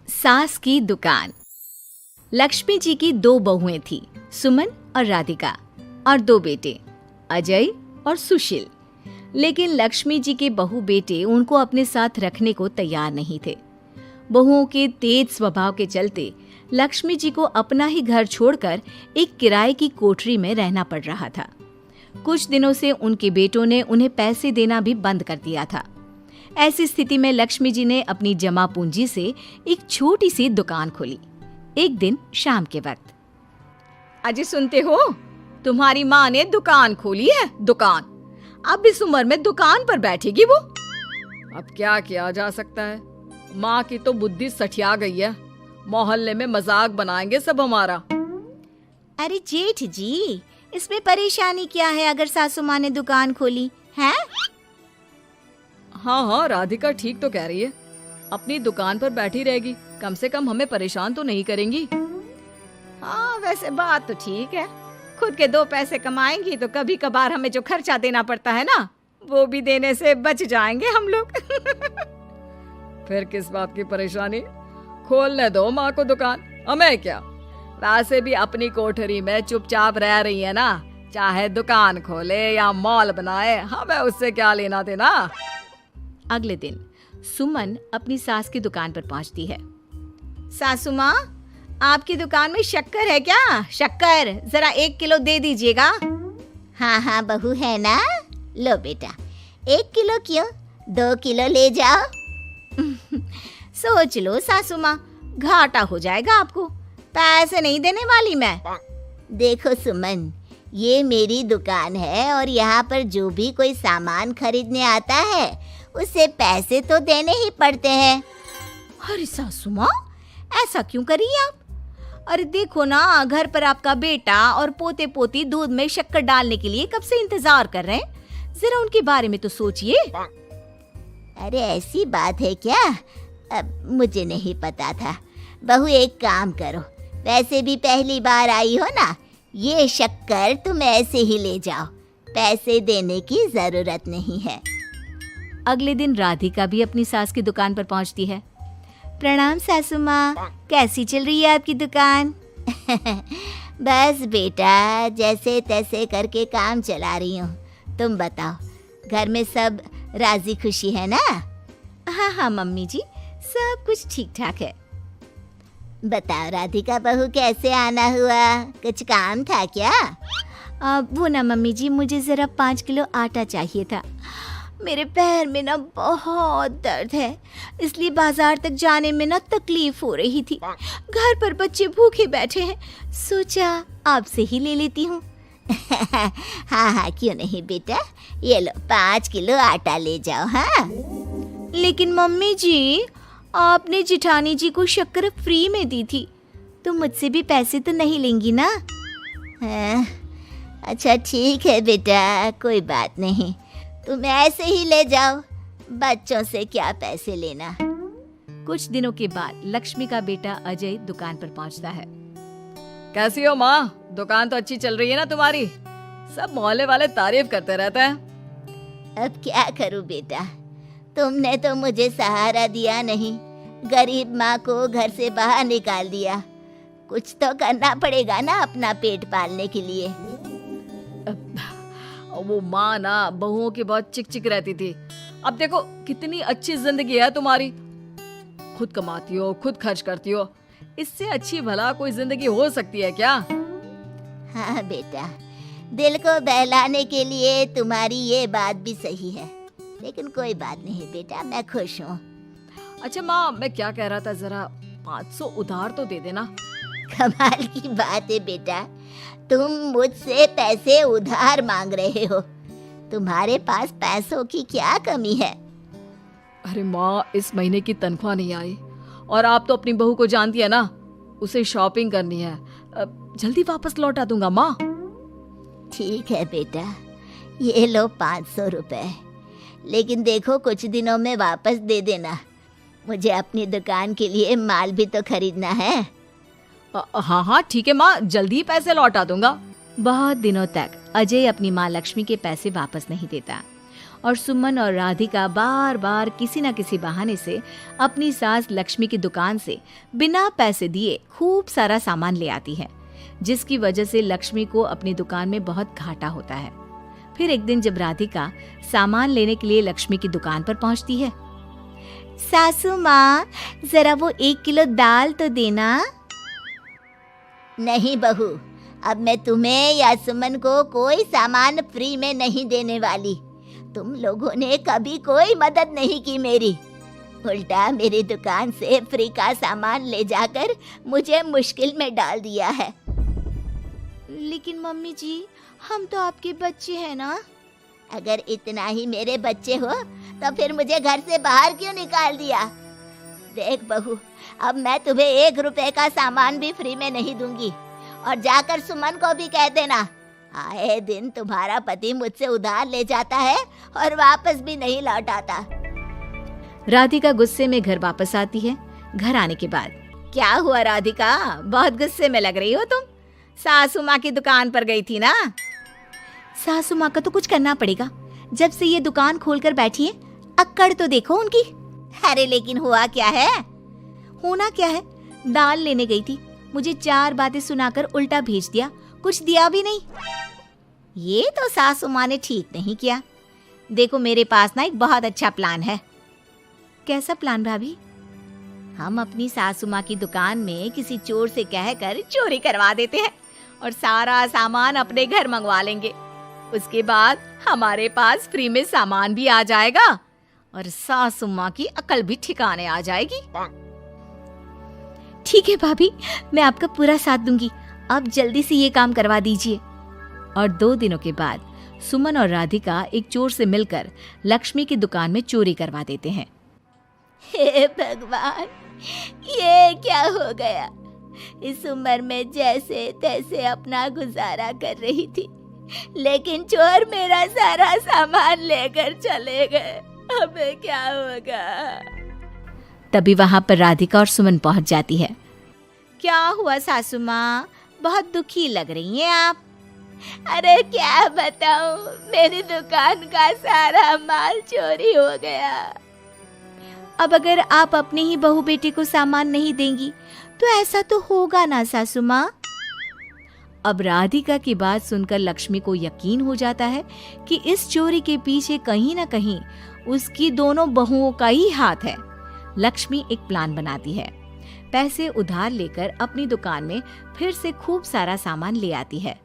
सास की दुकान। लक्ष्मी जी की दो बहुएं थी, सुमन और राधिका, और दो बेटे, अजय और सुशील। लेकिन लक्ष्मी जी के बहू बेटे उनको अपने साथ रखने को तैयार नहीं थे। बहुओं के तेज स्वभाव के चलते लक्ष्मी जी को अपना ही घर छोड़कर एक किराए की कोठरी में रहना पड़ रहा था। कुछ दिनों से उनके बेटों ने उन्हें पैसे देना भी बंद कर दिया था। ऐसी स्थिति में लक्ष्मी जी ने अपनी जमा पूंजी से एक छोटी सी दुकान खोली। एक दिन शाम के वक्त, अजय सुनते हो, तुम्हारी माँ ने दुकान खोली है। दुकान अब इस उम्र में दुकान पर बैठेगी वो। अब क्या किया जा सकता है, माँ की तो बुद्धि सठिया गई है। मोहल्ले में मजाक बनाएंगे सब हमारा। अरे जेठ जी, इसमें परेशानी क्या है अगर सासू माँ ने दुकान खोली है? हाँ, राधिका ठीक तो कह रही है। अपनी दुकान पर बैठी रहेगी, कम से कम हमें परेशान तो नहीं करेंगी। हाँ, वैसे बात तो ठीक है। खुद के दो पैसे कमाएंगी तो कभी कभार हमें जो खर्चा देना पड़ता है ना, वो भी देने से बच जाएंगे हम लोग। फिर किस बात की परेशानी, खोलने दो माँ को दुकान, हमें क्या। वैसे भी अपनी कोठरी में चुपचाप रह रही है ना, चाहे दुकान खोले या मॉल बनाए, हमें उससे क्या लेना देना। अगले दिन सुमन अपनी सास की दुकान पर पहुंचती है। सासू माँ, आपकी दुकान में शक्कर है क्या? शक्कर जरा 1 किलो दे दीजिएगा। हाँ हाँ बहू, है ना, लो बेटा, 1 किलो क्यों, 2 किलो ले जाओ। सोच लो सासू माँ, घाटा हो जाएगा आपको, पैसे नहीं देने वाली मैं। देखो सुमन, ये मेरी दुकान है और यहाँ पर जो भी कोई सामान खरीदने आता है उसे पैसे तो देने ही पड़ते हैं। अरे सासू माँ, ऐसा क्यों कर रही आप? अरे देखो ना, घर पर आपका बेटा और पोते पोती दूध में शक्कर डालने के लिए कब से इंतजार कर रहे हैं। जरा उनके बारे में तो सोचिए। अरे ऐसी बात है क्या? अब मुझे नहीं पता था। बहू एक काम करो, वैसे भी पहली बार आई हो ना, ये शक्कर तुम ऐसे ही ले जाओ, पैसे देने की जरूरत नहीं है। अगले दिन राधिका भी अपनी सास की दुकान पर पहुंचती है। प्रणाम सासू माँ, कैसी चल रही है आपकी दुकान? बस बेटा, जैसे तैसे करके काम चला रही हूँ। तुम बताओ, घर में सब राजी खुशी है ना? हाँ हाँ मम्मी जी, सब कुछ ठीक ठाक है। बताओ राधिका बहू, कैसे आना हुआ? कुछ काम था क्या? वो ना मम्मी जी, मुझे जरा 5 किलो आटा चाहिए था। मेरे पैर में ना बहुत दर्द है, इसलिए बाजार तक जाने में ना तकलीफ हो रही थी। घर पर बच्चे भूखे बैठे हैं, सोचा आपसे ही ले लेती हूँ। हाँ हाँ, क्यों नहीं बेटा, ये लो 5 किलो आटा ले जाओ। हाँ, लेकिन मम्मी जी, आपने जिठानी जी को शक्कर फ्री में दी थी, तो मुझसे भी पैसे तो नहीं लेंगी ना? हाँ, अच्छा ठीक है बेटा, कोई बात नहीं, तुम ऐसे ही ले जाओ, बच्चों से क्या पैसे लेना। कुछ दिनों के बाद लक्ष्मी का बेटा अजय दुकान पर पहुंचता है। कैसी हो माँ, दुकान तो अच्छी चल रही है ना तुम्हारी? सब मोहल्ले वाले तारीफ करते रहते हैं। अब क्या करूं बेटा, तुमने तो मुझे सहारा दिया नहीं, गरीब माँ को घर से बाहर निकाल दिया। कुछ तो करना पड़ेगा ना अपना पेट पालने के लिए। वो माँ ना बहुओं की बहुत चिक चिक रहती थी। अब देखो कितनी अच्छी जिंदगी है तुम्हारी, खुद कमाती हो, खुद खर्च करती हो। इससे अच्छी भला कोई जिंदगी हो सकती है क्या? हाँ बेटा, दिल को बहलाने के लिए तुम्हारी ये बात भी सही है, लेकिन कोई बात नहीं बेटा, मैं खुश हूँ। अच्छा माँ, मैं क्या कह रहा था, जरा 500 उधार तो दे देना। कमाल की बात है बेटा, तुम मुझसे पैसे उधार मांग रहे हो? तुम्हारे पास पैसों की क्या कमी है? अरे माँ, इस महीने की तनख्वाह नहीं आई और आप तो अपनी बहू को जानती है ना, उसे शॉपिंग करनी है। जल्दी वापस लौटा दूंगा माँ। ठीक है बेटा, ये लो 500 रुपए, लेकिन देखो कुछ दिनों में वापस दे देना, मुझे अपनी दुकान के लिए माल भी तो खरीदना है। हाँ हाँ ठीक है माँ, जल्दी पैसे लौटा दूंगा। बहुत दिनों तक अजय अपनी माँ लक्ष्मी के पैसे वापस नहीं देता और सुमन और राधिका बार बार किसी न किसी बहाने से अपनी सास लक्ष्मी की दुकान से बिना पैसे दिए खूब सारा सामान ले आती है, जिसकी वजह से लक्ष्मी को अपनी दुकान में बहुत घाटा होता है। फिर एक दिन जब राधिका सामान लेने के लिए लक्ष्मी की दुकान पर पहुंचती है, सासू माँ, जरा वो 1 किलो दाल तो देना। नहीं बहू, अब मैं तुम्हें या सुमन को कोई सामान फ्री में नहीं देने वाली। तुम लोगों ने कभी कोई मदद नहीं की मेरी, उल्टा मेरी दुकान से फ्री का सामान ले जाकर मुझे मुश्किल में डाल दिया है। लेकिन मम्मी जी, हम तो आपके बच्चे हैं ना। अगर इतना ही मेरे बच्चे हो तो फिर मुझे घर से बाहर क्यों निकाल दिया? देख बहू, अब मैं तुम्हें 1 रुपए का सामान भी फ्री में नहीं दूंगी। और जाकर सुमन को भी कह देना, आए दिन तुम्हारा पति मुझसे उधार ले जाता है और वापस भी नहीं लौट आता। राधिका गुस्से में घर वापस आती है। घर आने के बाद, क्या हुआ राधिका, बहुत गुस्से में लग रही हो तुम? सासू माँ की दुकान पर गई थी ना? सासू माँ का तो कुछ करना पड़ेगा, जब से ये दुकान खोलकर बैठी है। अक्कड़ तो देखो उनकी। अरे लेकिन हुआ क्या है? होना क्या है, दाल लेने गई थी, मुझे 4 बातें सुनाकर उल्टा भेज दिया, कुछ दिया भी नहीं। ये तो सासू माँ ने ठीक नहीं किया। देखो मेरे पास ना एक बहुत अच्छा प्लान है। कैसा प्लान भाभी? हम अपनी सासू माँ की दुकान में किसी चोर से कहकर चोरी करवा देते हैं और सारा सामान अपने घर मंगवा लेंगे। उसके बाद हमारे पास फ्री में सामान भी आ जाएगा और सासू माँ की अकल भी ठिकाने आ जाएगी। ठीक है भाभी, मैं आपका पूरा साथ दूंगी। आप जल्दी से ये काम करवा दीजिए। और 2 दिनों के बाद सुमन और राधिका एक चोर से मिलकर लक्ष्मी की दुकान में चोरी करवा देते हैं। हे भगवान, ये क्या हो गया? इस उम्र में जैसे तैसे अपना गुजारा कर रही थी, लेकिन चोर मेरा सारा सामान लेकर चले गए। अब क्या होगा? तभी वहां पर राधिका और सुमन पहुंच जाती है। क्या हुआ सासू माँ, बहुत दुखी लग रही हैं आप। अरे क्या बताऊं, मेरी दुकान का सारा माल चोरी हो गया। अब अगर आप अपने ही बहू बेटे को सामान नहीं देंगी तो ऐसा तो होगा ना सासू माँ। अब राधिका की बात सुनकर लक्ष्मी को यकीन हो जाता है कि इस चोरी के पीछे कहीं ना कहीं उसकी दोनों बहुओं का ही हाथ है। लक्ष्मी एक प्लान बनाती है। पैसे उधार लेकर अपनी दुकान में फिर से खूब सारा सामान ले आती है।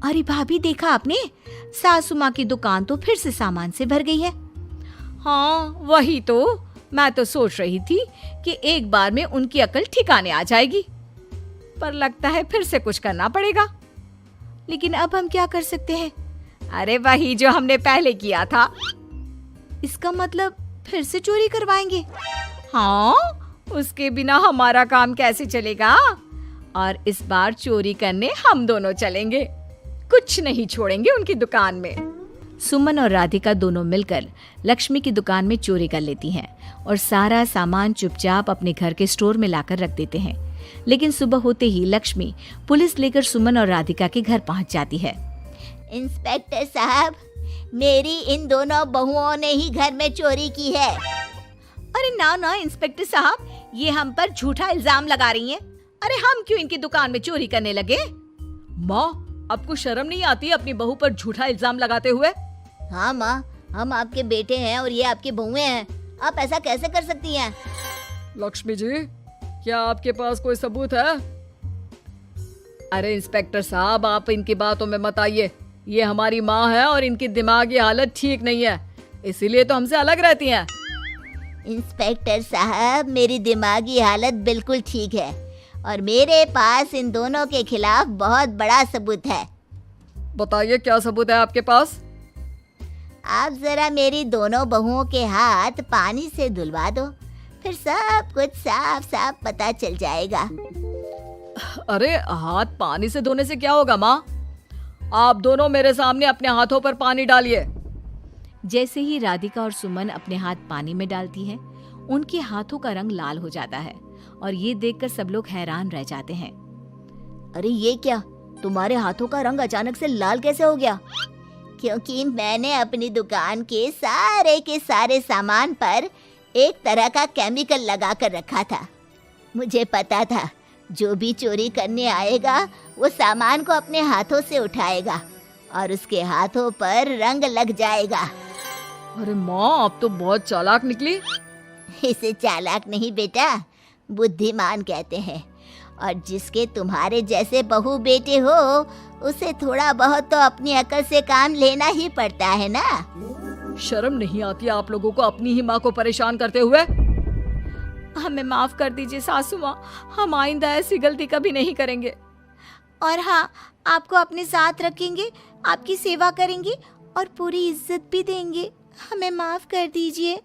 अरे भाभी, देखा आपने, सासू माँ की दुकान तो फिर से सामान से भर गई है। हाँ वही तो, मैं तो सोच रही थी कि एक बार में उनकी अकल ठिकाने आ जाएगी, पर लगता है फिर से कुछ करना पड़ेगा। लेकिन अब हम क्या कर सकते हैं? अरे वही जो हमने पहले किया था। इसका मतलब फिर से चोरी करवाएंगे? हाँ, उसके बिना हमारा काम कैसे चलेगा? और इस बार चोरी करने हम दोनों चलेंगे, कुछ नहीं छोड़ेंगे उनकी दुकान में। सुमन और राधिका दोनों मिलकर लक्ष्मी की दुकान में चोरी कर लेती हैं और सारा सामान चुपचाप अपने घर के स्टोर में लाकर रख देते हैं। लेकिन सुबह होते ही लक्ष्मी पुलिस लेकर सुमन और राधिका के घर पहुंच जाती है। इंस्पेक्टर साहब, मेरी इन दोनों बहुओं ने ही घर में चोरी की है। अरे ना ना इंस्पेक्टर साहब, ये हम पर झूठा इल्जाम लगा रही हैं। अरे हम क्यों इनकी दुकान में चोरी करने लगे? माँ, आपको शर्म नहीं आती अपनी बहू पर झूठा इल्जाम लगाते हुए? हाँ माँ, हम आपके बेटे हैं और ये आपकी बहुएं हैं, आप ऐसा कैसे कर सकती हैं? लक्ष्मी जी, क्या आपके पास कोई सबूत है? अरे इंस्पेक्टर साहब, आप इनकी बातों में मत आइए। ये हमारी माँ है और इनकी दिमागी हालत ठीक नहीं है, इसीलिए तो हमसे अलग रहती हैं। इंस्पेक्टर साहब, मेरी दिमागी हालत बिल्कुल ठीक है और मेरे पास इन दोनों के खिलाफ बहुत बड़ा सबूत है। बताइए, क्या सबूत है आपके पास? आप जरा मेरी दोनों बहुओं के हाथ पानी से धुलवा दो, फिर सब कुछ साफ साफ पता चल जाएगा। अरे हाथ पानी से धोने से क्या होगा माँ? आप दोनों मेरे सामने अपने हाथों पर पानी डालिए। जैसे ही राधिका और सुमन अपने हाथ पानी में डालती हैं, उनके हाथों का रंग लाल हो जाता है और ये देखकर सब लोग हैरान रह जाते हैं। अरे ये क्या, तुम्हारे हाथों का रंग अचानक से लाल कैसे हो गया? क्योंकि मैंने अपनी दुकान के सारे सामान पर एक तरह का केमिकल लगा कर रखा था। मुझे पता था जो भी चोरी करने आएगा वो सामान को अपने हाथों से उठाएगा और उसके हाथों पर रंग लग जाएगा। अरे माँ, आप तो बहुत चालाक निकली। इसे चालाक नहीं बेटा, बुद्धिमान कहते हैं। और जिसके तुम्हारे जैसे बहू बेटे हो उसे थोड़ा बहुत तो अपनी अकल से काम लेना ही पड़ता है ना। शर्म नहीं आती आप लोगों को अपनी ही माँ को परेशान करते हुए? हमें माफ कर दीजिए सासू माँ, हम आइंदा ऐसी गलती कभी नहीं करेंगे। और हाँ, आपको अपने साथ रखेंगे, आपकी सेवा करेंगे और पूरी इज्जत भी देंगे। हमें माफ कर दीजिए।